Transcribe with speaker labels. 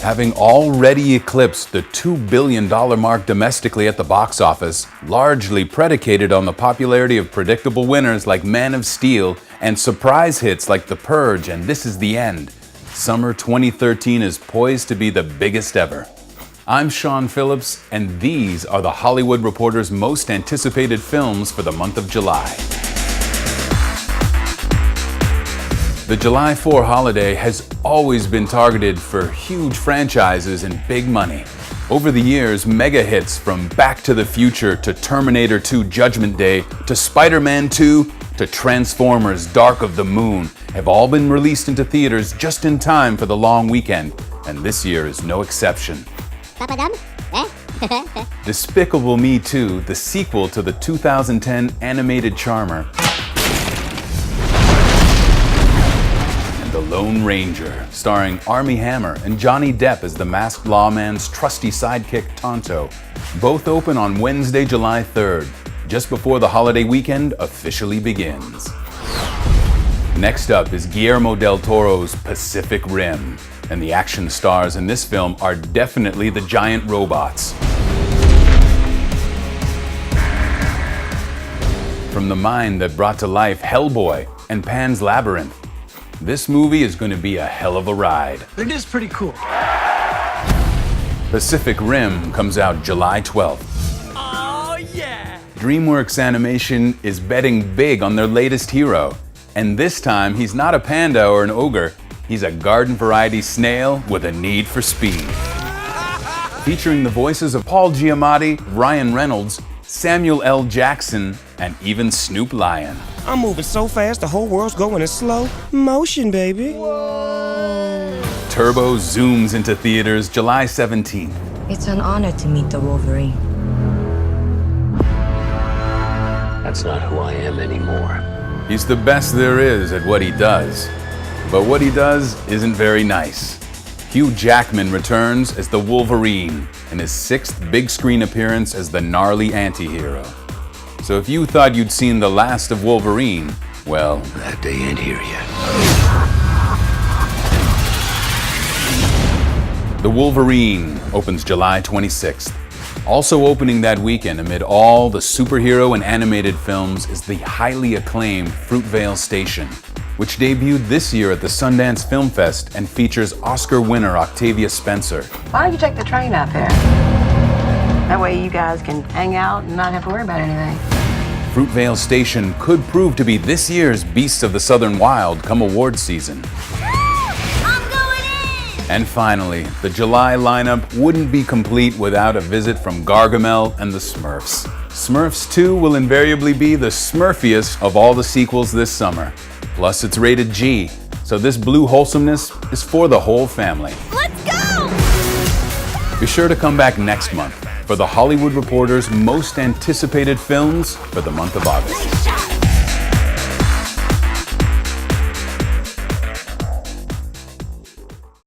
Speaker 1: Having already eclipsed the $2 billion mark domestically at the box office, largely predicated on the popularity of predictable winners like Man of Steel and surprise hits like The Purge and This Is the End, summer 2013 is poised to be the biggest ever. I'm Sean Phillips, and these are the Hollywood Reporter's most anticipated films for the month of July. The July 4 holiday has always been targeted for huge franchises and big money. Over the years, mega hits from Back to the Future to Terminator 2 Judgment Day to Spider-Man 2 to Transformers Dark of the Moon have all been released into theaters just in time for the long weekend, and this year is no exception. Despicable Me 2, the sequel to the 2010 animated charmer, The Lone Ranger, starring Armie Hammer and Johnny Depp as the masked lawman's trusty sidekick Tonto, both open on Wednesday, July 3rd, just before the holiday weekend officially begins. Next up is Guillermo del Toro's Pacific Rim, and the action stars in this film are definitely the giant robots. From the mind that brought to life Hellboy and Pan's Labyrinth, this movie is going to be a hell of a ride.
Speaker 2: It is pretty cool.
Speaker 1: Pacific Rim comes out July 12th.
Speaker 2: Oh, yeah!
Speaker 1: DreamWorks Animation is betting big on their latest hero. And this time, he's not a panda or an ogre. He's a garden variety snail with a need for speed. Featuring the voices of Paul Giamatti, Ryan Reynolds, Samuel L. Jackson, and even Snoop Lion.
Speaker 3: I'm moving so fast, the whole world's going in slow motion, baby.
Speaker 4: Whoa.
Speaker 1: Turbo zooms into theaters July 17th.
Speaker 4: It's an honor to meet the Wolverine.
Speaker 5: That's not who I am anymore.
Speaker 1: He's the best there is at what he does. But what he does isn't very nice. Hugh Jackman returns as the Wolverine in his 6th big screen appearance as the gnarly anti-hero. So if you thought you'd seen the last of Wolverine, well,
Speaker 5: That day ain't here yet.
Speaker 1: The Wolverine opens July 26th. Also opening that weekend amid all the superhero and animated films is the highly acclaimed Fruitvale Station, which debuted this year at the Sundance Film Fest and features Oscar winner Octavia Spencer.
Speaker 6: Why don't you take the train out there? That way you guys can hang out and not have to worry about anything.
Speaker 1: Fruitvale Station could prove to be this year's Beasts of the Southern Wild come award season.
Speaker 7: I'm going in!
Speaker 1: And finally, the July lineup wouldn't be complete without a visit from Gargamel and the Smurfs. Smurfs 2 will invariably be the smurfiest of all the sequels this summer. Plus, it's rated G, so this blue wholesomeness is for the whole family.
Speaker 7: Let's go!
Speaker 1: Be sure to come back next month for the Hollywood Reporter's most anticipated films for the month of August.